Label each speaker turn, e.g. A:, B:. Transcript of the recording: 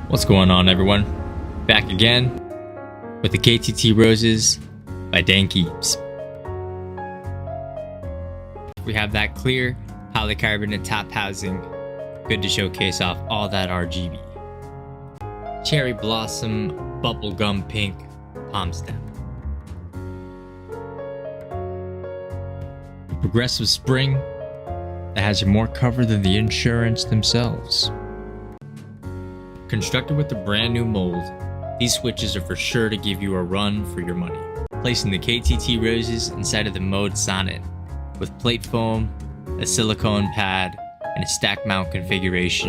A: What's going on, everyone? Back again with the KTT Roses by Dan Keeps. We have that clear polycarbonate top housing, good to showcase off all that RGB. Cherry blossom, bubblegum pink palm stem. A progressive spring that has more cover than the insurance themselves. Constructed with a brand new mold, these switches are for sure to give you a run for your money. Placing the KTT Roses inside of the mode Sonnet with plate foam, a silicone pad, and a stack mount configuration.